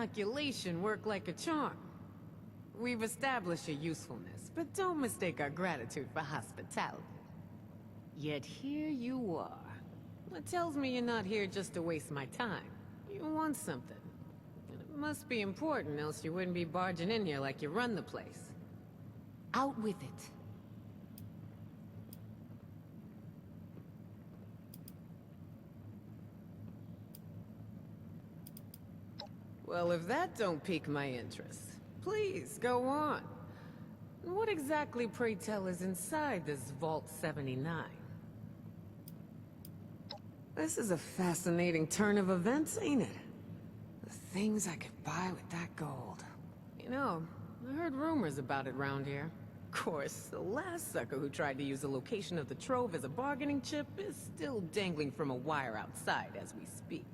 inoculation work like a charm. We've established your usefulness, but don't mistake our gratitude for hospitality. Yet here you are. It tells me you're not here just to waste my time. You want something. And it must be important, else you wouldn't be barging in here like you run the place. Out with it. Well, if that don't pique my interest, please, go on. What exactly, pray tell, is inside this Vault 79? This is a fascinating turn of events, ain't it? The things I could buy with that gold. You know, I heard rumors about it round here. Of course, the last sucker who tried to use the location of the trove as a bargaining chip is still dangling from a wire outside as we speak.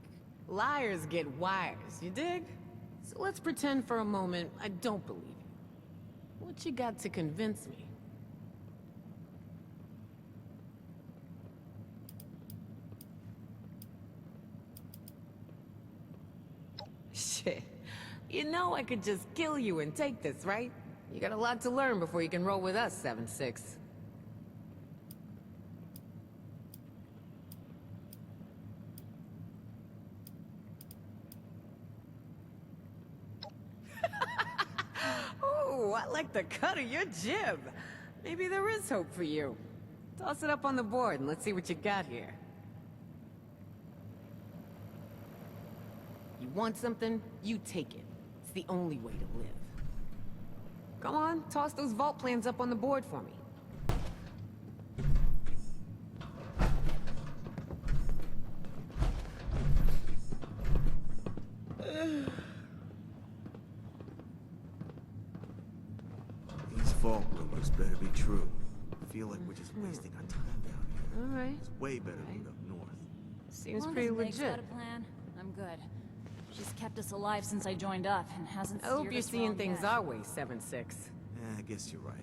Liars get wires, you dig? So let's pretend for a moment I don't believe you. What you got to convince me? Shit. You know I could just kill you and take this, right? You got a lot to learn before you can roll with us, 7-6. Oh, I like the cut of your jib. Maybe there is hope for you. Toss it up on the board and let's see what you got here. You want something? You take it. It's the only way to live. Come on, toss those vault plans up on the board for me. These vault rumors better be true. I feel like we're just wasting our time down here. All right. It's way better than up north. Seems pretty legit. Got a plan? I'm good. She's kept us alive since I joined up and hasn't I hope steered you're us seeing wrong things yet. our way, 7-6. Yeah, I guess you're right.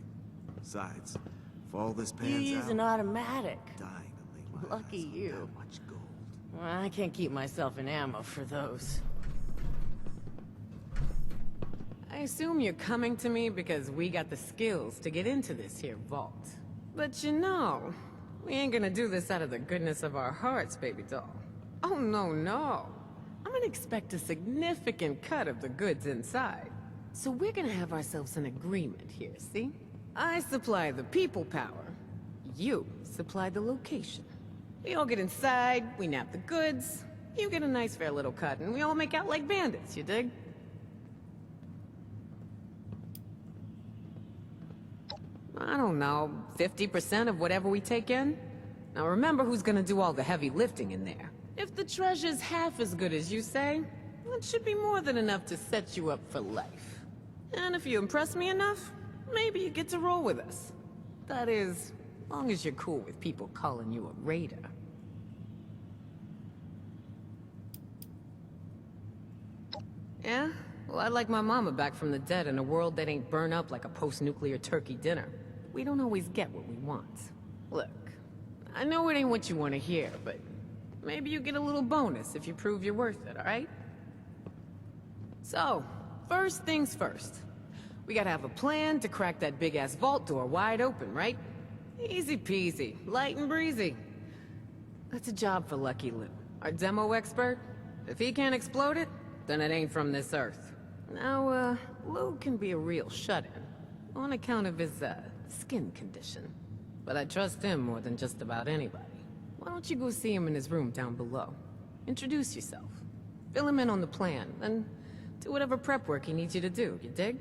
Besides, if all this You pans use out, an automatic. dying to lay my Lucky eyes on you. that much gold. Well, I can't keep myself in ammo for those. I assume you're coming to me because we got the skills to get into this here vault. But you know, we ain't gonna do this out of the goodness of our hearts, baby doll. Oh, no, no. I'm gonna expect a significant cut of the goods inside. So we're gonna have ourselves an agreement here, see? I supply the people power. You supply the location. We all get inside, we nab the goods. You get a nice fair little cut, and we all make out like bandits, you dig? I don't know, 50% of whatever we take in? Now remember who's gonna do all the heavy lifting in there. If the treasure's half as good as you say, it should be more than enough to set you up for life. And if you impress me enough, maybe you get to roll with us. That is, long as you're cool with people calling you a raider. Yeah? Well, I'd like my mama back from the dead in a world that ain't burned up like a post-nuclear turkey dinner. We don't always get what we want. Look, I know it ain't what you want to hear, but maybe you get a little bonus if you prove you're worth it, alright? So, first things first. We gotta have a plan to crack that big-ass vault door wide open, right? Easy peasy, light and breezy. That's a job for Lucky Lou, our demo expert. If he can't explode it, then it ain't from this earth. Now, Lou can be a real shut-in, on account of his, skin condition. But I trust him more than just about anybody. Why don't you go see him in his room down below? Introduce yourself. Fill him in on the plan, and do whatever prep work he needs you to do, you dig?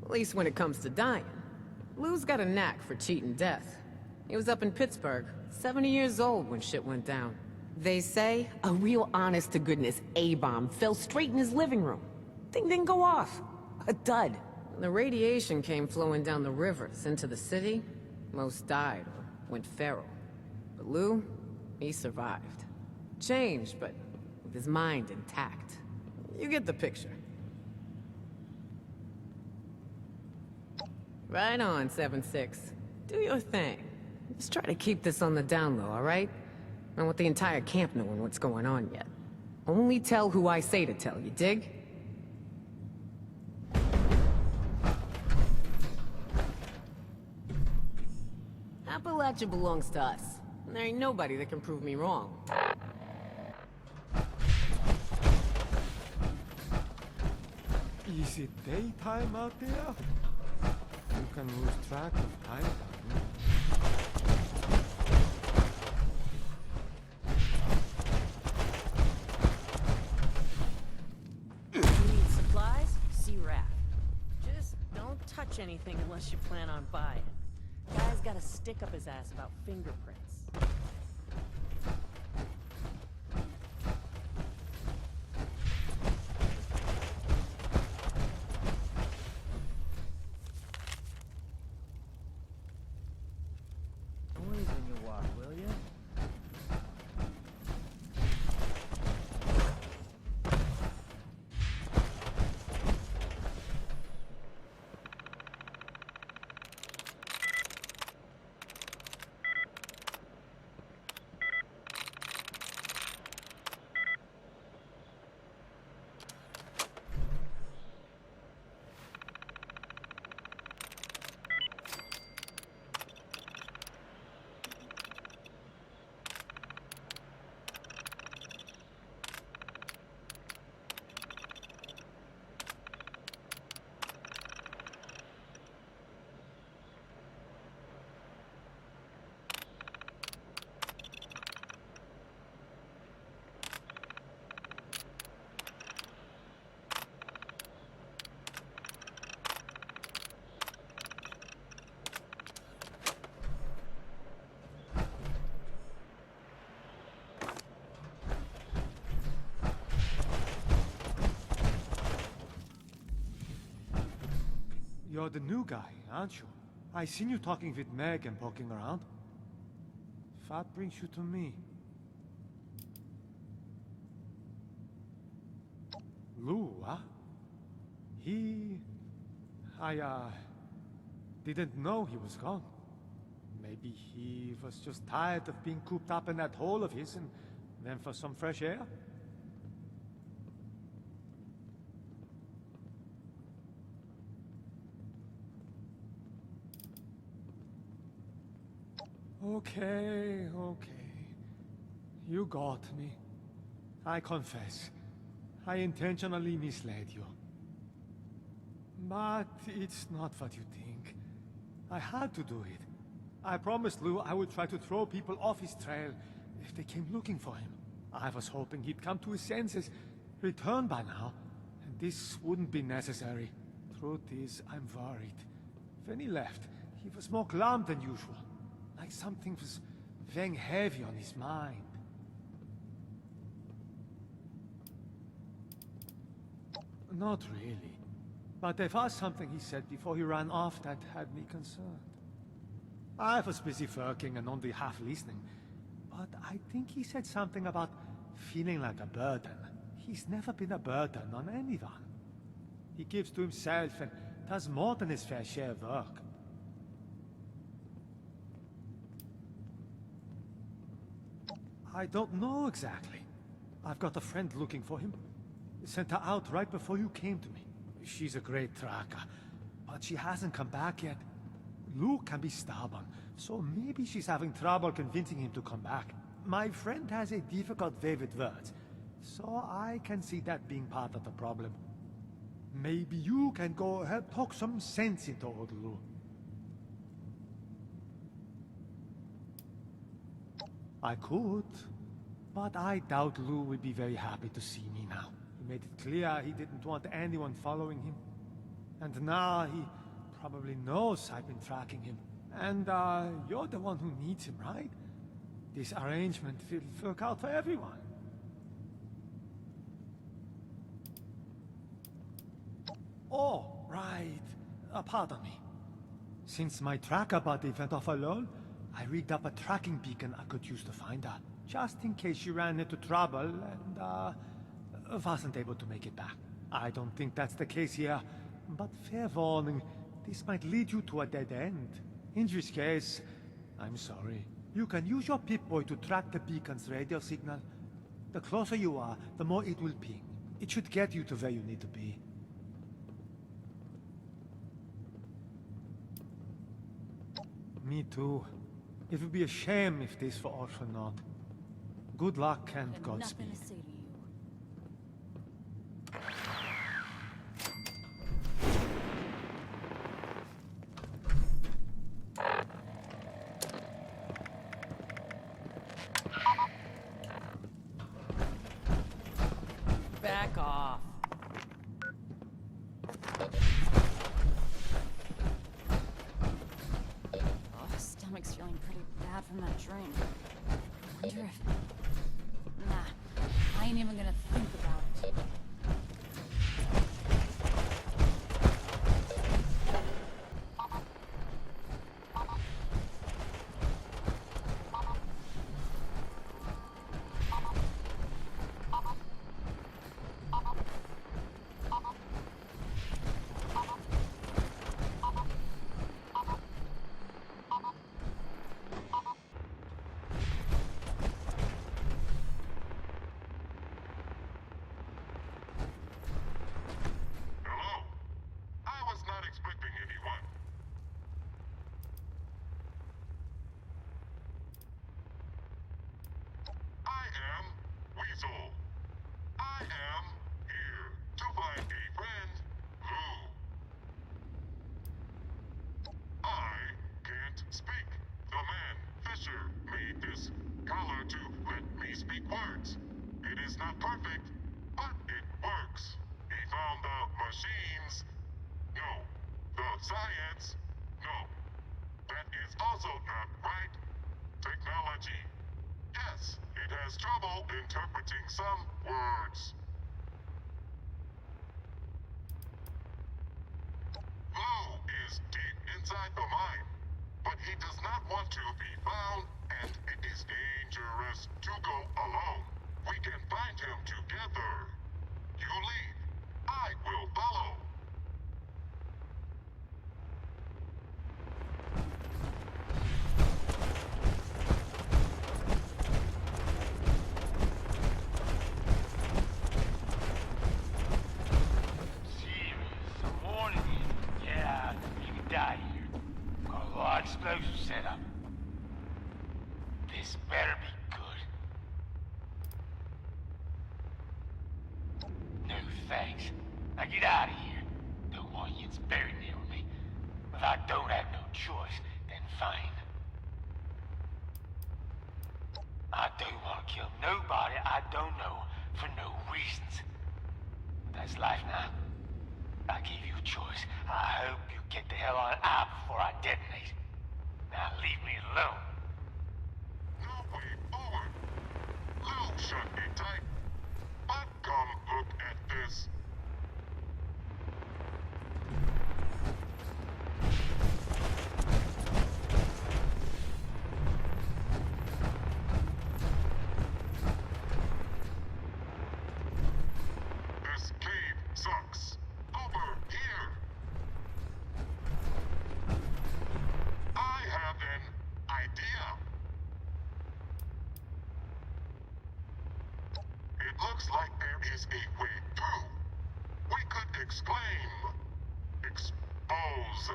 At least when it comes to dying. Lou's got a knack for cheating death. He was up in Pittsburgh, 70 years old when shit went down. They say a real honest-to-goodness A-bomb fell straight in his living room. Thing didn't go off. A dud. When the radiation came flowing down the rivers into the city, most died or went feral. But Lou, he survived. Changed, but with his mind intact. You get the picture. Right on, 7-6. Do your thing. Just try to keep this on the down low, alright? I want the entire camp knowing what's going on yet. Only tell who I say to tell, you dig? Appalachia belongs to us. And there ain't nobody that can prove me wrong. Is it daytime out there? You can lose track of time. You need supplies? See Raph. Just don't touch anything unless you plan on buying. Guy's got a stick up his ass about fingerprints. Noise when you walk, will you? You're the new guy, aren't you? I seen you talking with Meg and poking around. What brings you to me? Lou, huh? I didn't know he was gone. Maybe he was just tired of being cooped up in that hole of his and went for some fresh air? Okay. You got me. I confess. I intentionally misled you. But it's not what you think. I had to do it. I promised Lou I would try to throw people off his trail if they came looking for him. I was hoping he'd come to his senses, return by now, and this wouldn't be necessary. Truth is, I'm worried. When he left, he was more glum than usual. Like something was weighing heavy on his mind. Not really. But there was something he said before he ran off that had me concerned. I was busy working and only half listening. But I think he said something about feeling like a burden. He's never been a burden on anyone. He gives to himself and does more than his fair share of work. I don't know exactly. I've got a friend looking for him. Sent her out right before you came to me. She's a great tracker, but she hasn't come back yet. Lou can be stubborn, so maybe she's having trouble convincing him to come back. My friend has a difficult way with words, so I can see that being part of the problem. Maybe you can go help talk some sense into old Lou. I could, but I doubt Lou would be very happy to see me now. He made it clear he didn't want anyone following him. And now he probably knows I've been tracking him. And you're the one who needs him, right? This arrangement will work out for everyone. Oh, right. Pardon me. Since my tracker buddy went off alone, I rigged up a tracking beacon I could use to find her, just in case she ran into trouble and wasn't able to make it back. I don't think that's the case here, but fair warning, this might lead you to a dead end. In which case, I'm sorry. You can use your Pip-Boy to track the beacon's radio signal. The closer you are, the more it will ping. It should get you to where you need to be. Me too. It would be a shame if this were all for naught. Good luck and I have Godspeed. nothing to say to you. Back off. Oh, stomach's feeling pretty bad from that drink. I wonder if... Nah, I ain't even gonna think about it. I am here to find a friend, Lou. I can't speak. The man, Fisher, made this collar to let me speak words. It is not perfect, but it works. He found the machines. No. The science. No. That is also not right. Technology. Yes, it has trouble interpreting some words. Lou is deep inside the mine, but he does not want to be found, and it is dangerous to go alone. We can find him together. You lead. I will follow. Explosive setup. This better be good. No thanks. Now get out of here. Don't want you buried near me. If I don't have no choice, then fine. I don't want to kill nobody I don't know for no reasons. That's life now. I give you a choice. I hope you get the hell on out before I detonate. Now leave me alone. No way forward. Lou shut me tight. But come look at this. This cave sucks. Over here. I have an idea. It looks like there is a way through. We could exclaim, expose,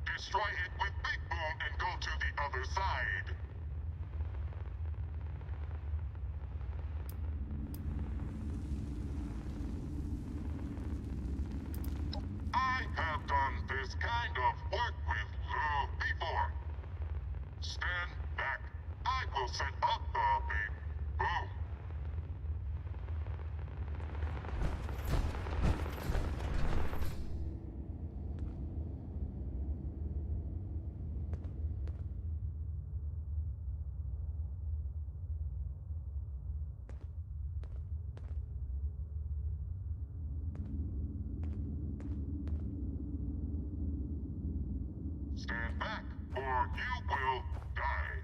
destroy it with Big Boom and go to the other side. I have done this kind of work with Lou before. Stand back. I will set up the Big Boom. Stand back, or you will die.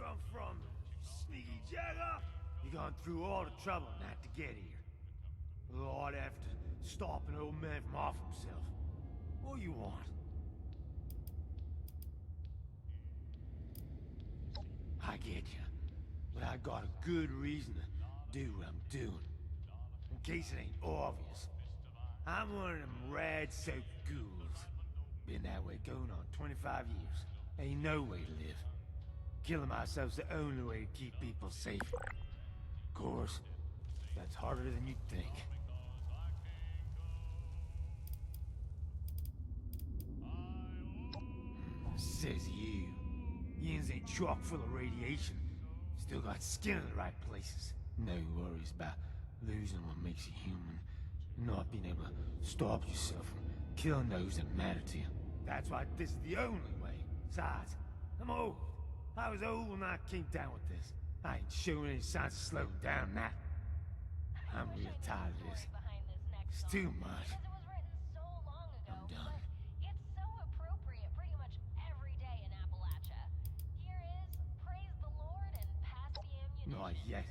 come from, sneaky jagger? You gone through all the trouble not to get here. Lord, after stop an old man from off himself. What you want? I get you, but I got a good reason to do what I'm doing. In case it ain't obvious, I'm one of them rad-soaked ghouls. Been that way going on 25 years. Ain't no way to live. Killing myself's the only way to keep people safe. Of course, that's harder than you'd think. Says you. Yins ain't chock full of radiation. Still got skin in the right places. No worries about losing what makes you human. Not being able to stop yourself from killing those that matter to you. That's why this is the only way. Besides, I'm old. I was old when I came down with this. I ain't showing any signs of slowing down now. I'm real tired of this. It's too much. I'm done. It's so appropriate pretty much every day in Appalachia. Here is praise the Lord and pass the ammunition. Not yet.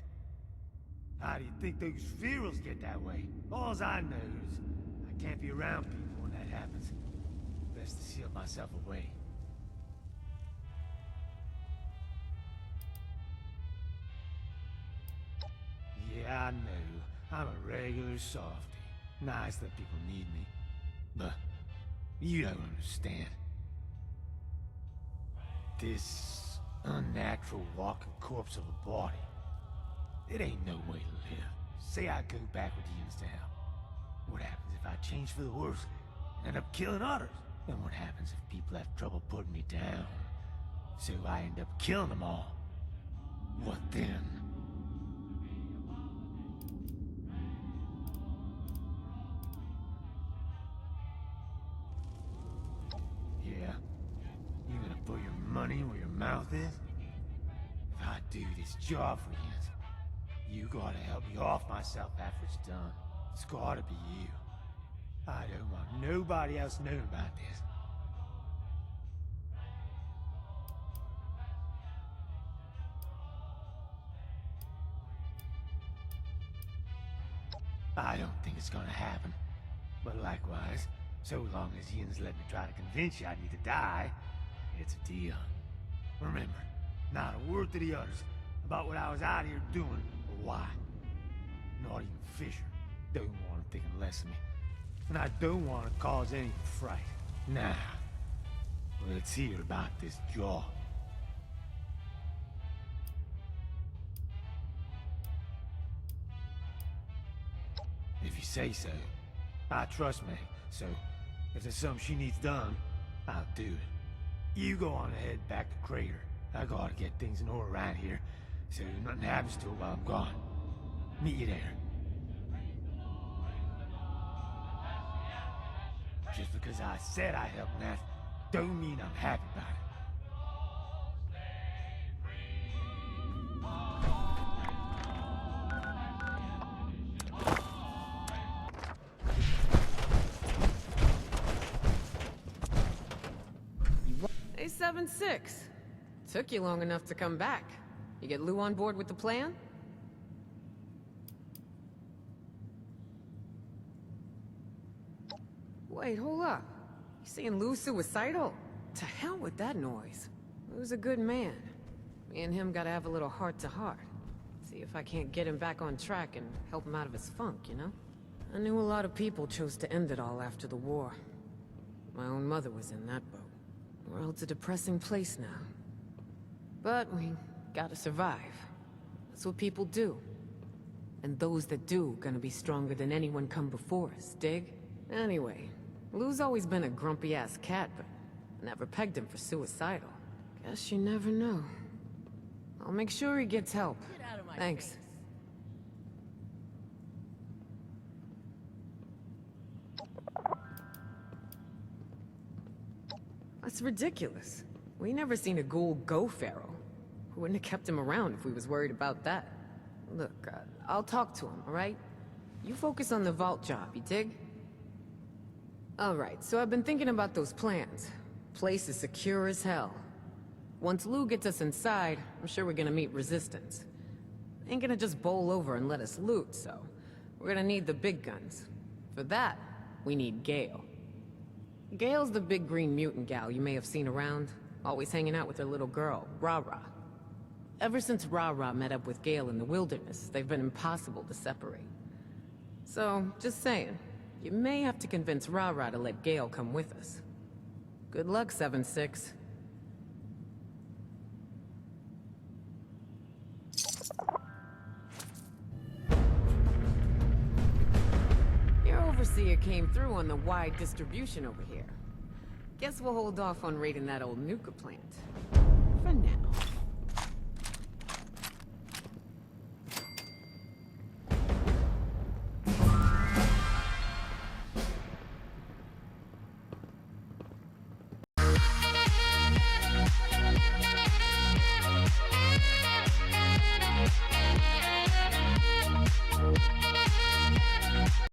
How do you think those funerals get that way? All I know is I can't be around people when that happens. Best to seal myself away. Yeah, I know. I'm a regular softy. Nice that people need me. But you don't understand. This unnatural walking corpse of a body. It ain't no way to live. Say I go back with you instead. What happens if I change for the worse and end up killing others? And what happens if people have trouble putting me down? So I end up killing them all. What then? Yeah? You gonna put your money where your mouth is? If I do this job for you, you gotta help me off myself after it's done. It's gotta be you. I don't want nobody else knowing about this. I don't think it's gonna happen. But likewise, so long as Ian's let me try to convince you I need to die, it's a deal. Remember, not a word to the others about what I was out here doing or why. Not even Fisher. Don't want him thinking less of me. And I don't want to cause any fright. Nah. Let's hear about this job. If you say so. I trust Meg, so if there's something she needs done, I'll do it. You go on ahead back to Crater. I gotta get things in order around here, so nothing happens to her while I'm gone. Meet you there. Just because I said I helped Nat, don't mean I'm happy about it. Hey, 7-6. Took you long enough to come back. You get Lou on board with the plan? Wait, hold up. You saying Lou's suicidal? To hell with that noise. Lou's a good man. Me and him gotta have a little heart-to-heart. See if I can't get him back on track and help him out of his funk, you know? I knew a lot of people chose to end it all after the war. My own mother was in that boat. The world's a depressing place now. But we gotta survive. That's what people do. And those that do gonna be stronger than anyone come before us, dig? Anyway, Lou's always been a grumpy-ass cat, but I never pegged him for suicidal. Guess you never know. I'll make sure he gets help. Get out of my Thanks. face. That's ridiculous. We never seen a ghoul go feral. We wouldn't have kept him around if we was worried about that. Look, I'll talk to him, alright? You focus on the vault job, you dig? Alright, so I've been thinking about those plans. Place is secure as hell. Once Lou gets us inside, I'm sure we're gonna meet resistance. Ain't gonna just bowl over and let us loot, so we're gonna need the big guns. For that, we need Gale. Gale's the big green mutant gal you may have seen around, always hanging out with her little girl, Ra-Ra. Ever since Ra-Ra met up with Gale in the wilderness, they've been impossible to separate. So, just saying, you may have to convince Ra-Ra to let Gale come with us. Good luck, 7-6. Your overseer came through on the wide distribution over here. Guess we'll hold off on raiding that old nuka plant. For now.